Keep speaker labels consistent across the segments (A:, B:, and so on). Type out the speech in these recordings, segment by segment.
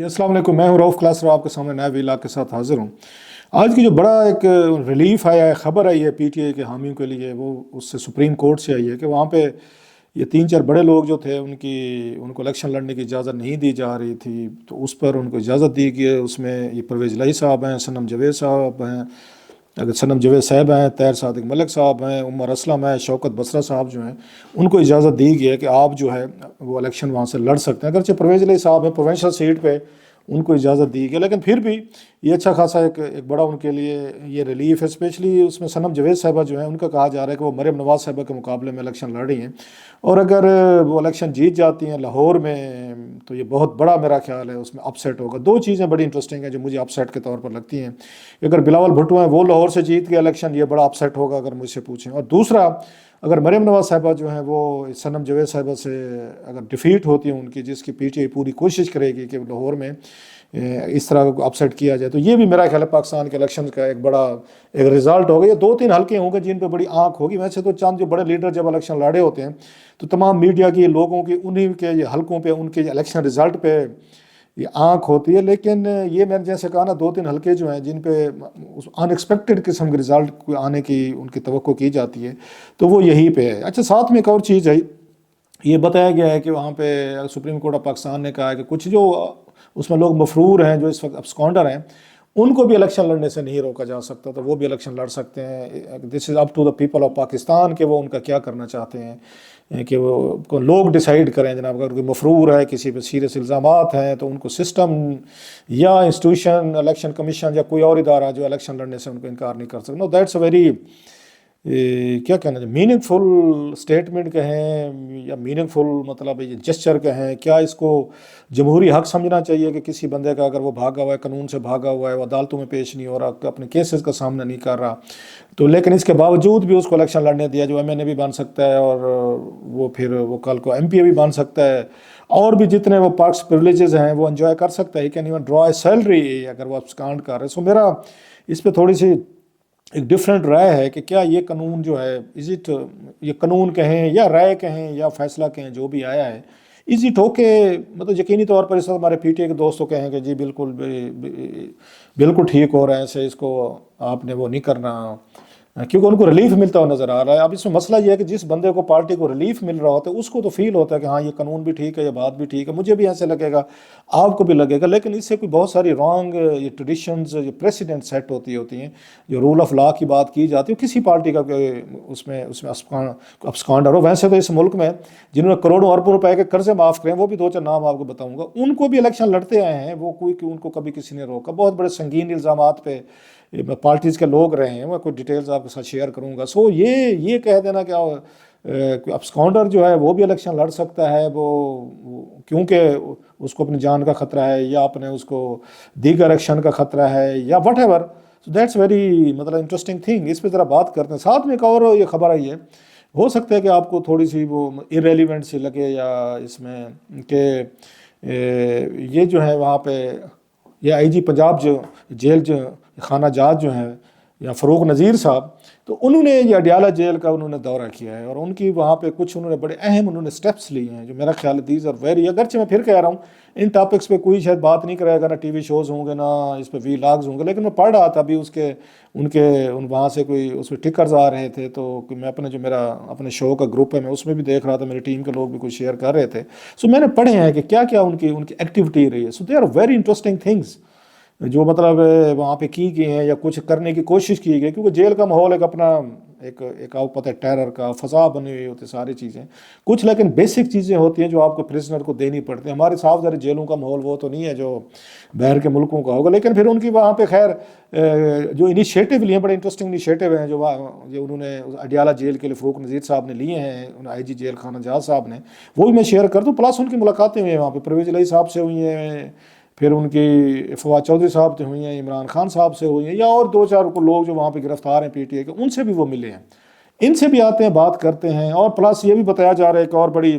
A: السلام علیکم، میں ہوں رؤف کلاسر، آپ کے سامنے نئے ویلاگ کے ساتھ حاضر ہوں۔ آج کی جو بڑا ایک ریلیف آیا ہے، خبر آئی ہے پی ٹی آئی کے حامیوں کے لیے، وہ اس سے سپریم کورٹ سے آئی ہے کہ وہاں پہ یہ 3-4 بڑے لوگ جو تھے ان کو الیکشن لڑنے کی اجازت نہیں دی جا رہی تھی، تو اس پر ان کو اجازت دی گئی ہے۔ اس میں یہ پرویز الہی صاحب ہیں، صنم جاوید صاحب ہیں، اگر صنم جاوید صاحب ہیں، طاہر صادق ملک صاحب ہیں، عمر اسلم ہیں، شوکت بسرا صاحب جو ہیں، ان کو اجازت دی گئی ہے کہ آپ جو ہے وہ الیکشن وہاں سے لڑ سکتے ہیں۔ اگرچہ پرویز الہی صاحب ہیں پروونشل سیٹ پہ، ان کو اجازت دی گئی، لیکن پھر بھی یہ اچھا خاصا ایک بڑا ان کے لیے یہ ریلیف ہے۔ اسپیشلی اس میں صنم جاوید صاحبہ جو ہیں، ان کا کہا جا رہا ہے کہ وہ مریم نواز صاحبہ کے مقابلے میں الیکشن لڑ رہی ہیں، اور اگر وہ الیکشن جیت جاتی ہیں لاہور میں تو یہ بہت بڑا میرا خیال ہے اس میں اپ سیٹ ہوگا۔ دو چیزیں بڑی انٹرسٹنگ ہیں جو مجھے اپ سیٹ کے طور پر لگتی ہیں کہ اگر بلاول بھٹو ہیں وہ لاہور سے جیت کے الیکشن، یہ بڑا اپ سیٹ ہوگا اگر مجھ سے پوچھیں، اور دوسرا اگر مریم نواز صاحبہ جو ہیں وہ صنم جاوید صاحبہ سے اگر ڈیفیٹ ہوتی ہیں ان کی، جس کی پی ٹی آئی پوری کوشش کرے گی کہ لاہور میں اس طرح کو اپسیٹ کیا جائے، تو یہ بھی میرا خیال ہے پاکستان کے الیکشن کا ایک بڑا ایک رزلٹ ہوگا۔ یہ 2-3 حلقے ہوں گے جن پہ بڑی آنکھ ہوگی۔ ویسے تو چند جو بڑے لیڈر جب الیکشن لڑے ہوتے ہیں تو تمام میڈیا کی لوگوں کی انہی کے یہ حلقوں پہ، ان کے الیکشن رزلٹ پہ یہ آنکھ ہوتی ہے، لیکن یہ میں نے جیسے کہا نا 2-3 حلقے جو ہیں جن پہ ان ایکسپیکٹڈ قسم کے رزلٹ آنے کی ان کی توقع کی جاتی ہے، تو وہ یہی پہ ہے۔ اچھا، ساتھ میں ایک اور چیز ہے، یہ بتایا گیا ہے کہ وہاں پہ سپریم کورٹ آف پاکستان نے کہا ہے کہ کچھ جو اس میں لوگ مفرور ہیں، جو اس وقت ابسکانڈر ہیں، ان کو بھی الیکشن لڑنے سے نہیں روکا جا سکتا، تو وہ بھی الیکشن لڑ سکتے ہیں۔ This is up to the people of Pakistan کہ وہ ان کا کیا کرنا چاہتے ہیں، کہ وہ لوگ ڈیسائیڈ کریں جناب۔ اگر کوئی مفرور ہے، کسی پہ سیریس الزامات ہیں، تو ان کو سسٹم یا انسٹیٹیوشن، الیکشن کمیشن یا کوئی اور ادارہ جو الیکشن لڑنے سے ان کو انکار نہیں کر سکتا۔ نو دیٹس اے ویری کیا کہنا چاہیے، میننگ فل اسٹیٹمنٹ کہیں یا میننگ فل مطلب یہ جسچر کہیں، کیا اس کو جمہوری حق سمجھنا چاہیے کہ کسی بندے کا اگر وہ بھاگا ہوا ہے، قانون سے بھاگا ہوا ہے، وہ عدالتوں میں پیش نہیں ہو رہا، اپنے کیسز کا سامنا نہیں کر رہا، تو لیکن اس کے باوجود بھی اس کو الیکشن لڑنے دیا، جو ایم این اے بھی بن سکتا ہے اور وہ پھر وہ کل کو ایم پی اے بھی بن سکتا ہے، اور بھی جتنے وہ پارکس پریولیجز ہیں وہ انجوائے کر سکتا ہے، he can even draw a salary اگر وہ ابسکانڈ کر رہے۔ سو میرا اس پہ تھوڑی سی ایک ڈفرینٹ رائے ہے کہ کیا یہ قانون جو ہے یہ قانون کہیں یا رائے کہیں یا فیصلہ کہیں جو بھی آیا ہے، از اٹ اوکے، مطلب یقینی طور پر اس وقت ہمارے پی ٹی اے کے دوستوں کہیں کہ جی بالکل بالکل ٹھیک ہو رہا ہے، سے اس کو آپ نے وہ نہیں کرنا، کیونکہ ان کو ریلیف ملتا ہوا نظر آ رہا ہے۔ اب اس میں مسئلہ یہ ہے کہ جس بندے کو پارٹی کو ریلیف مل رہا ہوتا ہے اس کو تو فیل ہوتا ہے کہ ہاں یہ قانون بھی ٹھیک ہے، یہ بات بھی ٹھیک ہے، مجھے بھی ایسے لگے گا، آپ کو بھی لگے گا، لیکن اس سے کوئی بہت ساری رانگ یہ ٹریڈیشنز، یہ پریسیڈنٹ سیٹ ہوتی ہیں، جو رول آف لا کی بات کی جاتی ہے کسی پارٹی کا کہ اس میں ابسکانڈر ہو۔ ویسے تو اس ملک میں جنہوں نے کروڑوں اربوں روپے کے قرضے معاف کرے ہیں، وہ بھی 2-4 نام آپ کو بتاؤں گا، ان کو بھی الیکشن لڑتے آئے ہیں، وہ کوئی کہ ان کو کبھی کسی نے روکا۔ بہت بڑے سنگین الزامات پہ پارٹیز کے لوگ رہے ہیں، میں کوئی ڈیٹیلز آپ کے ساتھ شیئر کروں گا۔ سو یہ کہہ دینا کہ ابسکانڈر جو ہے وہ بھی الیکشن لڑ سکتا ہے، وہ کیونکہ اس کو اپنی جان کا خطرہ ہے یا اپنے اس کو دیگر ایکشن کا خطرہ ہے یا what ever, so that's very مطلب انٹرسٹنگ تھنگ۔ اس پہ ذرا بات کرتے ہیں۔ ساتھ میں ایک اور یہ خبر آئی ہے، ہو سکتا ہے کہ آپ کو تھوڑی سی وہ ارریلیونٹ سی لگے، یا اس میں کہ یہ جو ہے وہاں پہ یہ آئی جی پنجاب جو جیل جو خانہ جات جو ہیں یا فروغ نذیر صاحب، تو انہوں نے یہ اڈیالہ جیل کا انہوں نے دورہ کیا ہے، اور ان کی وہاں پہ کچھ انہوں نے بڑے اہم انہوں نے سٹیپس لیے ہیں جو میرا خیال ہے دیز آر ویری، اگرچہ میں پھر کہہ رہا ہوں ان ٹاپکس پہ کوئی شاید بات نہیں کرے گا، نہ ٹی وی شوز ہوں گے، نہ اس پہ وی لاگز ہوں گے، لیکن میں پڑھ رہا تھا ابھی ان وہاں سے کوئی اس میں ٹکرز آ رہے تھے، تو میں اپنے جو میرا اپنے شو کا گروپ ہے میں اس میں بھی دیکھ رہا تھا، میری ٹیم کے لوگ بھی کچھ شیئر کر رہے تھے، سو میں نے پڑھے ہیں کہ کیا کیا ان کی ایکٹیویٹی رہی ہے۔ So they are very interesting things جو مطلب وہاں پہ کی گئی ہیں یا کچھ کرنے کی کوشش کی گئی، کیونکہ جیل کا ماحول ایک اپنا ایک آپ پتہ ہے ٹیرر کا فضا بنی ہوئی ہوتی ہے، ساری چیزیں کچھ لیکن بیسک چیزیں ہوتی ہیں جو آپ کو پرزنر کو دینی پڑتی ہیں۔ ہمارے صاف ظاہر جیلوں کا ماحول وہ تو نہیں ہے جو باہر کے ملکوں کا ہوگا، لیکن پھر ان کی وہاں پہ خیر جو انیشیٹو لیے ہیں، بڑے انٹرسٹنگ انیشیٹو ہیں جو انہوں نے اڈیالہ جیل کے لیے فروغ نذیر صاحب نے لیے ہیں، آئی جی جیل خانہ جات صاحب نے، وہ بھی میں شیئر کر دوں، پلس ان کی ملاقاتیں ہوئی ہیں وہاں پہ پرویز الہی صاحب سے ہوئی ہیں، پھر ان کی فواد چودھری صاحب سے ہوئی ہیں، عمران خان صاحب سے ہوئی ہیں، یا اور 2-4 لوگ جو وہاں پہ گرفتار ہیں پی ٹی اے کے، ان سے بھی وہ ملے ہیں، ان سے بھی آتے ہیں بات کرتے ہیں۔ اور پلس یہ بھی بتایا جا رہا ہے، ایک اور بڑی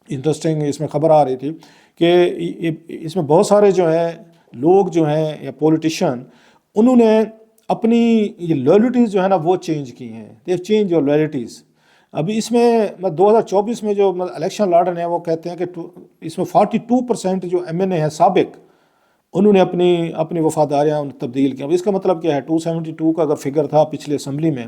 A: انٹرسٹنگ اس میں خبر آ رہی تھی کہ اس میں بہت سارے جو ہیں لوگ جو ہیں یا پولیٹیشین، انہوں نے اپنی یہ لائلٹیز جو ہے نا وہ چینج کی ہیں، they have change your loyalties. ابھی اس میں 2024 میں جو الیکشن لڑ رہے ہیں وہ کہتے ہیں کہ اس میں 42% جو ایم این اے ہیں سابق، انہوں نے اپنی وفاداریاں تبدیل کی. اب اس کا مطلب کیا ہے؟ 272 کا اگر فگر تھا پچھلے اسمبلی میں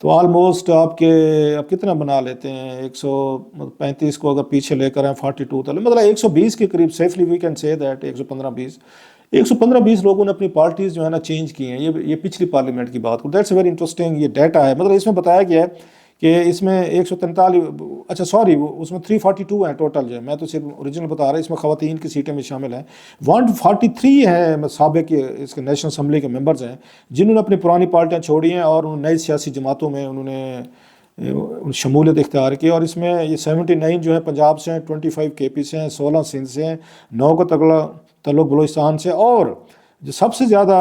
A: تو آلموسٹ آپ کتنا بنا لیتے ہیں 135 کو اگر پیچھے لے کر ہیں 42 تک، مطلب 120 کے قریب safely we can say that 115-20 لوگوں نے اپنی پارٹیز جو ہے نا چینج کی ہیں. یہ پچھلی پارلیمنٹ کی بات کو، دیٹس ویری انٹرسٹنگ. یہ ڈیٹا ہے، مطلب اس میں بتایا گیا ہے کہ اس میں 143 اچھا سوری اس میں 342 ہیں ٹوٹل. جو ہے میں تو صرف اوریجنل بتا رہا ہوں، اس میں خواتین کی سیٹیں بھی شامل ہیں. 143 ہیں سابق اس کے نیشنل اسمبلی کے ممبرز ہیں جنہوں نے اپنی پرانی پارٹیاں چھوڑی ہیں اور نئی سیاسی جماعتوں میں انہوں نے شمولیت اختیار کی. اور اس میں یہ 79 جو ہے پنجاب سے ہیں، 25 کے پی سے ہیں، 16 سندھ سے ہیں، 9 کا تعلق بلوچستان سے. اور جو سب سے زیادہ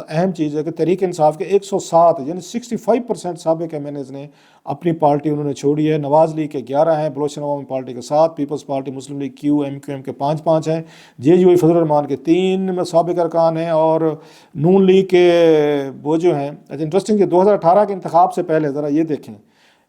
A: اہم چیز ہے کہ تحریک انصاف کے 107 یعنی 65% سابق ایم این ایز نے اپنی پارٹی انہوں نے چھوڑی ہے. نواز لیگ کے 11 ہیں، بلوچستان عوامی پارٹی کے 7، پیپلز پارٹی مسلم لیگ کیو ایم کے 5 ہیں، جے یو فضل الرحمان کے 3 سابق ارکان ہیں، اور نون لیگ کے وہ جو ہیں. انٹرسٹنگ کہ 2018 کے انتخاب سے پہلے ذرا یہ دیکھیں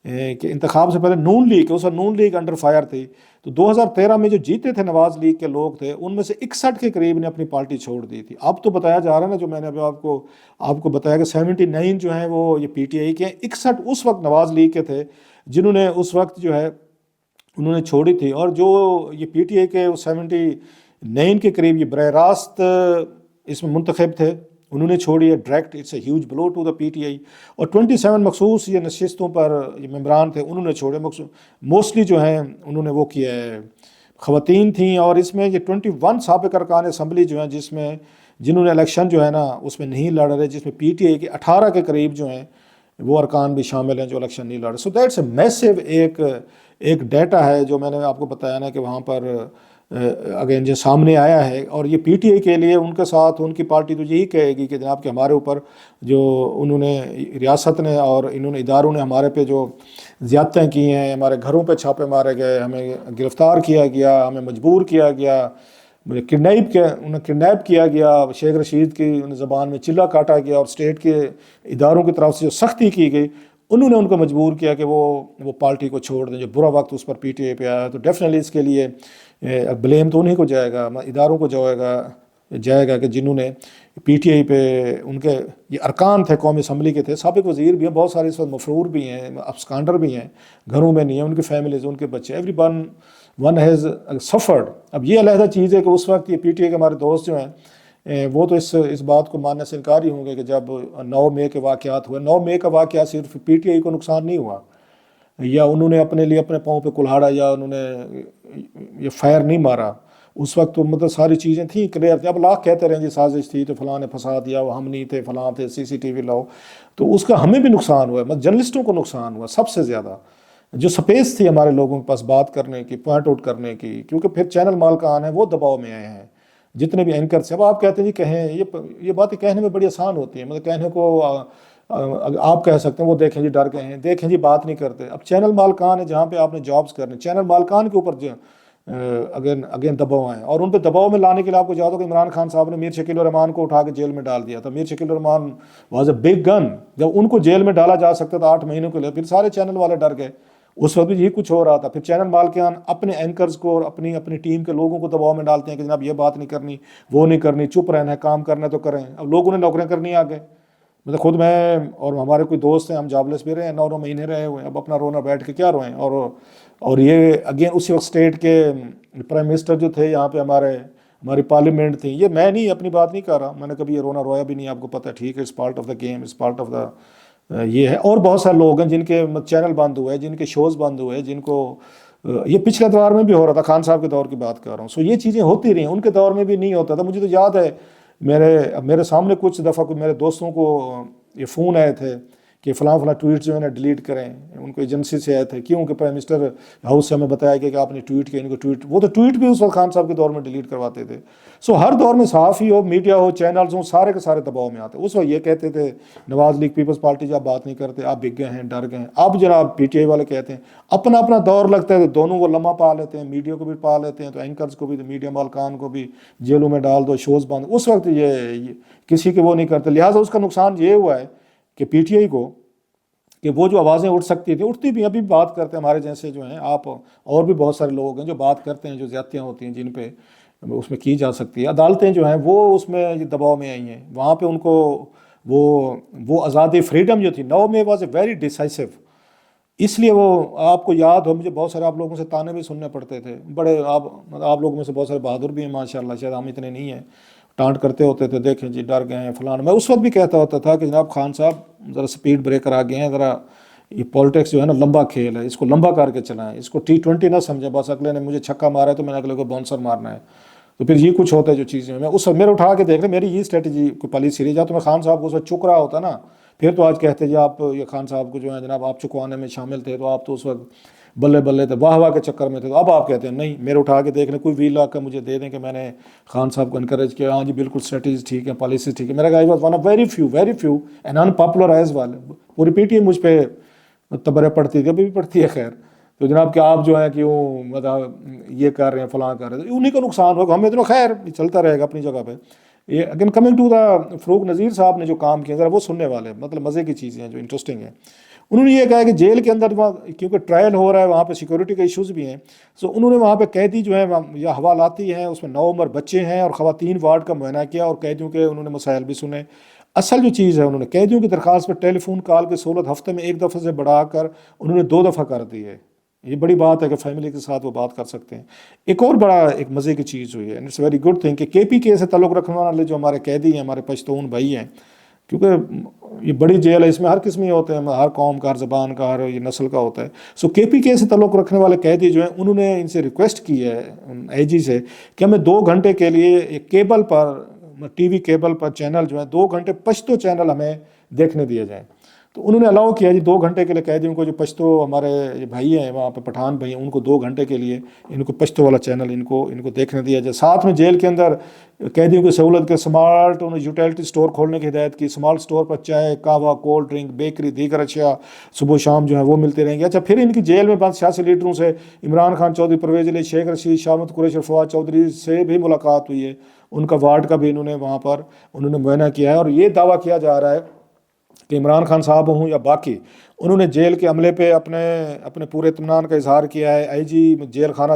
A: کہ انتخاب سے پہلے نون لیگ، اس وقت نون لیگ انڈر فائر تھی، تو 2013 میں جو جیتے تھے نواز لیگ کے لوگ تھے ان میں سے 61 کے قریب نے اپنی پارٹی چھوڑ دی تھی. اب تو بتایا جا رہا ہے نا، جو میں نے ابھی آپ کو بتایا کہ 79 جو ہیں وہ یہ پی ٹی آئی کے ہیں، 61 اس وقت نواز لیگ کے تھے جنہوں نے اس وقت جو ہے انہوں نے چھوڑی تھی. اور جو یہ پی ٹی آئی کے 79 کے قریب یہ براہ راست اس میں منتخب تھے انہوں نے چھوڑی ہے direct. It's a huge blow to the PTI. اور 27 مخصوص یہ نشستوں پر یہ ممبران تھے انہوں نے چھوڑے، موسٹلی جو ہیں انہوں نے وہ کیا ہے خواتین تھیں. اور اس میں یہ 21 سابق ارکان اسمبلی جو ہیں جنہوں نے الیکشن جو ہے نا اس میں نہیں لڑ رہے، جس میں پی ٹی آئی کے 18 کے قریب جو ہیں وہ ارکان بھی شامل ہیں جو الیکشن نہیں لڑ رہے. سو دیٹس اے میسو ایک ڈیٹا ہے جو میں نے آپ کو بتایا نا کہ وہاں پر اگین جو سامنے آیا ہے. اور یہ پی ٹی آئی کے لیے ان کے ساتھ ان کی پارٹی تو یہی کہے گی کہ جناب کہ ہمارے اوپر جو انہوں نے ریاست نے اور انہوں نے اداروں نے ہمارے پہ جو زیادتیاں کی ہیں، ہمارے گھروں پہ چھاپے مارے گئے، ہمیں گرفتار کیا گیا، ہمیں مجبور کیا گیا، انہیں کڈنیپ کیا گیا، شیخ رشید کی زبان میں چلا کاٹا گیا، اور اسٹیٹ کے اداروں کی طرف سے جو سختی کی گئی انہوں نے ان کو مجبور کیا کہ وہ پارٹی کو چھوڑ دیں. جو برا وقت اس پر پی ٹی آئی پہ آیا تو ڈیفینیٹلی اس کے لیے بلیم تو انہیں کو جائے گا، اداروں کو جائے گا کہ جنہوں نے پی ٹی آئی پہ ان کے یہ ارکان تھے، قومی اسمبلی کے تھے، سابق وزیر بھی ہیں، بہت سارے اس وقت مفرور بھی ہیں، ابسکانڈر بھی ہیں، گھروں میں نہیں ہیں، ان کی فیملیز، ان کے بچے، ایوری ون ہیز سفرڈ. اب یہ علیحدہ چیز ہے کہ اس وقت یہ پی ٹی آئی کے ہمارے دوست جو ہیں وہ تو اس بات کو ماننے سے انکار ہی ہوں گے کہ جب 9 مئی کے واقعات ہوئے، 9 مئی کا واقعہ صرف پی ٹی آئی کو نقصان نہیں ہوا، یا انہوں نے اپنے لیے اپنے پاؤں پہ کلہاڑا، یا انہوں نے یہ فائر نہیں مارا. اس وقت تو مطلب ساری چیزیں تھیں کلیئر تھیں. اب لاکھ کہتے رہیں جی سازش تھی تو فلاں نے پھنسا دیا، وہ ہم نہیں تھے، فلاں تھے، سی سی ٹی وی لاؤ، تو اس کا ہمیں بھی نقصان ہوا ہے، مطلب جرنلسٹوں کو نقصان ہوا سب سے زیادہ. جو سپیس تھی ہمارے لوگوں کے پاس بات کرنے کی، پوائنٹ آؤٹ کرنے کی، کیونکہ پھر چینل مالکان ہیں وہ دباؤ میں آئے ہیں جتنے بھی اینکر سے. اب آپ کہتے ہیں جی کہیں، یہ باتیں کہنے میں بڑی آسان ہوتی ہیں، مطلب کہنے کو آپ کہہ سکتے ہیں وہ دیکھیں جی ڈر گئے ہیں، دیکھیں جی بات نہیں کرتے. اب چینل مالکان ہیں جہاں پہ آپ نے جابز کرنے، چینل مالکان کے اوپر جو اگین دباؤ ہیں، اور ان پہ دباؤ میں لانے کے لیے آپ کو یاد ہو کہ عمران خان صاحب نے میر شکیل الرحمان کو اٹھا کے جیل میں ڈال دیا تھا. میر شکیل الرحمان واز اے بگ گن، جب ان کو جیل میں ڈالا جا سکتا تھا 8 مہینوں کے لیے، پھر سارے چینل والے ڈر گئے. اس وقت بھی یہی کچھ ہو رہا تھا. پھر چینل مالکان اپنے اینکرز کو اور اپنی ٹیم کے لوگوں کو دباؤ میں ڈالتے ہیں کہ جناب یہ بات نہیں کرنی، وہ نہیں کرنی، چپ رہنا ہے، کام کرنا ہے تو کریں. اب لوگوں نے نوکریاں کرنی آگے، مطلب خود میں اور ہمارے کوئی دوست ہیں، ہم جابلیس بھی رہے ہیں، 9 مہینے رہے ہوئے ہیں، اب اپنا رونا بیٹھ کے کیا روئیں. اور یہ اگین اسی وقت اسٹیٹ کے پرائم منسٹر جو تھے یہاں پہ ہماری پارلیمنٹ تھی، یہ میں نہیں اپنی بات نہیں کر رہا، میں نے کبھی یہ رونا رویا بھی نہیں، آپ کو پتہ ہے، ٹھیک ہے، it's part of the game, it's part of the یہ ہے. اور بہت سارے لوگ ہیں جن کے چینل بند ہوئے، جن کے شوز بند ہوئے، جن کو یہ پچھلے دور میں بھی ہو رہا تھا، خان صاحب کے دور کی بات کر رہا ہوں. سو یہ چیزیں ہوتی رہی ہیں، ان کے دور میں بھی نہیں ہوتا تھا. مجھے تو یاد ہے میرے سامنے کچھ دفعہ میرے دوستوں کو یہ فون آئے تھے کہ فلاں ٹویٹ جو ہے نا ڈیلیٹ کریں، ان کو ایجنسی سے آئے تھے، کیوں کہ پرائم منسٹر ہاؤس سے ہمیں بتایا گیا کہ آپ نے ٹویٹ کیا، ان کو ٹویٹ، وہ تو ٹویٹ بھی اس وقت خان صاحب کے دور میں ڈیلیٹ کرواتے تھے. سو ہر دور میں صحافی ہو، میڈیا ہو، چینلز ہوں، سارے کے سارے دباؤ میں آتے. اس وقت یہ کہتے تھے نواز لیگ پیپلز پارٹی جب بات نہیں کرتے آپ بک گئے ہیں، ڈر گئے ہیں. اب جناب پی ٹی آئی والے کہتے ہیں اپنا دور لگتا ہے تو دونوں وہ لمحہ پا لیتے ہیں، میڈیا کو بھی پا لیتے ہیں، تو اینکرز کو بھی، تو میڈیا مالکان کو بھی جیلوں میں ڈال دو، شوز بند. اس وقت یہ کسی کے وہ نہیں کرتے. لہٰذا اس کا نقصان یہ ہوا ہے کہ پی ٹی آئی کو کہ وہ جو آوازیں اٹھ سکتی تھیں، اٹھتی بھی، ابھی بات کرتے ہیں ہمارے جیسے جو ہیں، آپ اور بھی بہت سارے لوگ ہیں جو بات کرتے ہیں، جو زیادتیاں ہوتی ہیں جن پہ اس میں کی جا سکتی ہے. عدالتیں جو ہیں وہ اس میں یہ دباؤ میں آئی ہیں. وہاں پہ ان کو وہ آزادی فریڈم جو تھی نو میں واز اے ویری ڈیسائسو. اس لیے وہ آپ کو یاد ہو, مجھے بہت سارے آپ لوگوں سے تانے بھی سننے پڑتے تھے, بڑے آپ لوگوں میں سے بہت سارے بہادر بھی ہیں ماشاءاللہ, شاید ہم اتنے نہیں ہیں, ٹانٹ کرتے ہوتے تھے, دیکھیں جی ڈر گئے ہیں فلان. میں اس وقت بھی کہتا ہوتا تھا کہ جناب خان صاحب ذرا سپیڈ بریکر آ گئے ہیں, ذرا یہ پالیٹکس جو ہے نا لمبا کھیل ہے, اس کو لمبا کر کے چلائیں, اس کو T20 نہ سمجھیں بس اگلے نے مجھے چھکا مارا ہے تو میں نے اگلے کو باؤنسر مارنا ہے. تو پھر یہ کچھ ہوتا ہے جو چیزیں میں اس وقت میرے اٹھا کے دیکھ رہے, میری یہ اسٹریٹجی کوئی پالیسی رہی. جا تو میں خان صاحب کو اس وقت چک رہا ہوتا نا, پھر تو آج کہتے جی آپ یہ خان صاحب کو جو ہے جناب آپ چکوانے میں شامل تھے, تو آپ تو اس وقت بلے بلے تھے, واہ واہ کے چکر میں تھے. تو اب آپ کہتے ہیں نہیں, میرے اٹھا کے دیکھ لیں, کوئی ویل لا کر مجھے دے دیں کہ میں نے خان صاحب کو انکریج کیا, ہاں جی بالکل اسٹریٹجی ٹھیک ہے, پالیسی ٹھیک ہے. میرا guy was one of very few and unpopular as well. پوری PTI مجھ پہ تبرے پڑتی تھی, ابھی بھی پڑتی ہے خیر. تو جناب کہ آپ جو ہے کیوں مطلب یہ کر رہے ہیں فلاں کر رہے ہیں, انہیں کا نقصان ہوگا, ہمیں تو خیر چلتا رہے گا اپنی جگہ پہ. یہ اگین کمنگ ٹو دا فروغ نذیر صاحب نے جو کام کیا ذرا وہ سننے والے, مطلب مزے کی چیزیں ہیں جو انٹرسٹنگ ہیں. انہوں نے یہ کہا کہ جیل کے اندر کیونکہ ٹرائل ہو رہا ہے وہاں پہ سیکورٹی کے ایشوز بھی ہیں, سو انہوں نے وہاں پہ قیدی جو ہیں یا حوالاتی ہیں, اس میں 9 عمر بچے ہیں اور خواتین وارڈ کا معائنہ کیا, اور قیدیوں کے انہوں نے مسائل بھی سنے. اصل جو چیز ہے, انہوں نے قیدیوں کی درخواست پر ٹیلی فون کال کی سہولت ہفتے میں 1 دفعہ سے بڑھا کر انہوں نے 2 دفعہ کر دی ہے. یہ بڑی بات ہے کہ فیملی کے ساتھ وہ بات کر سکتے ہیں. ایک اور بڑا ایک مزے کی چیز ہوئی ہے, اٹس ویری گڈ تھنگ, کہ KPK سے تعلق رکھنے والے جو ہمارے قیدی ہیں, ہمارے پشتون بھائی ہیں, کیونکہ یہ بڑی جیل ہے, اس میں ہر قسمی ہوتے ہیں, ہر قوم کا, ہر زبان کا, ہر یہ نسل کا ہوتا ہے. سو KPK سے تعلق رکھنے والے قیدی جو ہیں انہوں نے ان سے ریکویسٹ کی ہے IG سے کہ ہمیں 2 گھنٹے کے لیے ایک کیبل پر TV کیبل پر چینل جو ہے 2 گھنٹے پشتو چینل ہمیں دیکھنے دیے جائیں. تو انہوں نے الاؤ کیا جی 2 گھنٹے کے لیے قیدیوں کو, جو پشتو ہمارے بھائی ہیں وہاں پہ پٹھان بھائی ہیں, ان کو 2 گھنٹے کے لیے ان کو پشتو والا چینل ان کو دیکھنے دیا جائے. ساتھ میں جیل کے اندر قیدیوں کی سہولت کے سمارٹ انہوں نے یوٹیلٹی سٹور کھولنے کی ہدایت کی. سمارٹ سٹور پر چائے, قہوہ, کولڈ ڈرنک, بیکری, دیگر اشیاء صبح و شام جو ہیں وہ ملتے رہیں گے. اچھا, پھر ان کی جیل میں بند سیاسی لیڈروں سے عمران خان چودھری, پرویز علی, شیخ رشید, شامت قریشی اور فواد چودھری سے بھی ملاقات ہوئی ہے. ان کا وارڈ کا بھی انہوں نے وہاں پر انہوں نے معائنہ کیا ہے, اور یہ دعویٰ کیا جا رہا ہے کہ عمران خان صاحب ہوں یا باقی, انہوں نے جیل کے عملے پہ اپنے پورے اطمینان کا اظہار کیا ہے. IG جیل خانہ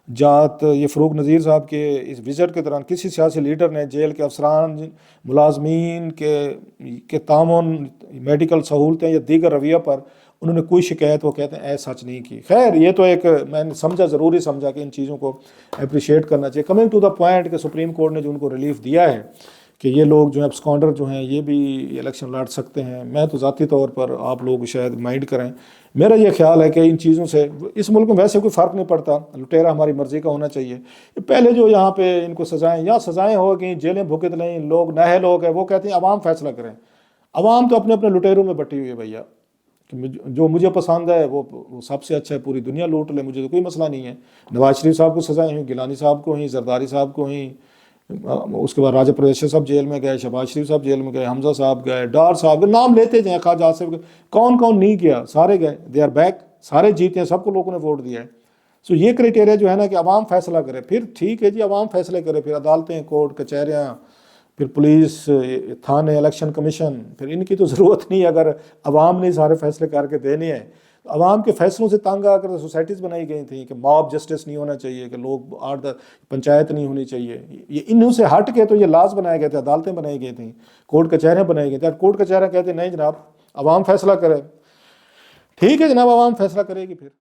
A: جات یہ فروغ نذیر صاحب کے اس وزٹ کے دوران کسی سیاسی لیڈر نے جیل کے افسران, ملازمین کے تعاون, میڈیکل سہولتیں یا دیگر رویہ پر انہوں نے کوئی شکایت وہ کہتے ہیں سچ نہیں کی. خیر یہ تو ایک میں نے سمجھا, ضروری سمجھا کہ ان چیزوں کو اپریشیٹ کرنا چاہیے. کمنگ ٹو دا پوائنٹ کہ سپریم کورٹ نے جو ان کو ریلیف دیا ہے کہ یہ لوگ جو ہیں ابسکانڈر جو ہیں یہ بھی الیکشن لڑ سکتے ہیں, میں تو ذاتی طور پر, آپ لوگ شاید مائنڈ کریں, میرا یہ خیال ہے کہ ان چیزوں سے اس ملک میں ویسے کوئی فرق نہیں پڑتا, لٹیرا ہماری مرضی کا ہونا چاہیے. پہلے جو یہاں پہ ان کو سزائیں یا سزائیں ہو گئیں, جیلیں بھگت لیں, لوگ نہے لوگ ہیں, وہ کہتے ہیں عوام فیصلہ کریں. عوام تو اپنے لٹیروں میں بٹی ہوئی ہے بھیا, جو مجھے پسند ہے وہ سب سے اچھا ہے, پوری دنیا لوٹ لے, مجھے تو کوئی مسئلہ نہیں ہے. نواز شریف صاحب کو سزائیں ہوئیں, گیلانی صاحب کو ہوئیں, زرداری صاحب کو ہوئیں, اس کے بعد راجہ پردیش صاحب جیل میں گئے, شہباز شریف صاحب جیل میں گئے, حمزہ صاحب گئے, ڈار صاحب, نام لیتے جائیں, خواجہ آصف, کون نہیں گیا, سارے گئے, دے آر بیک, سارے جیتے ہیں, سب کو لوگوں نے ووٹ دیا ہے. سو یہ کرائٹیریا جو ہے نا کہ عوام فیصلہ کرے, پھر ٹھیک ہے جی عوام فیصلے کرے, پھر عدالتیں, کورٹ, کچہریاں, پھر پولیس, تھانے, الیکشن کمیشن, پھر ان کی تو ضرورت نہیں. اگر عوام نے سارے فیصلے کر کے دینے ہیں, عوام کے فیصلوں سے تنگ آ کر سوسائٹیز بنائی گئی تھیں کہ ماب جسٹس نہیں ہونا چاہیے, کہ لوگ پنچایت نہیں ہونی چاہیے, یہ انہوں سے ہٹ کے تو یہ لاز بنائے گئے تھے, عدالتیں بنائی گئی تھیں, کورٹ کچہریاں بنائی گئی تھیں. کورٹ کچہریاں کہتے ہیں نہیں جناب عوام فیصلہ کرے, ٹھیک ہے جناب عوام فیصلہ کرے گی. پھر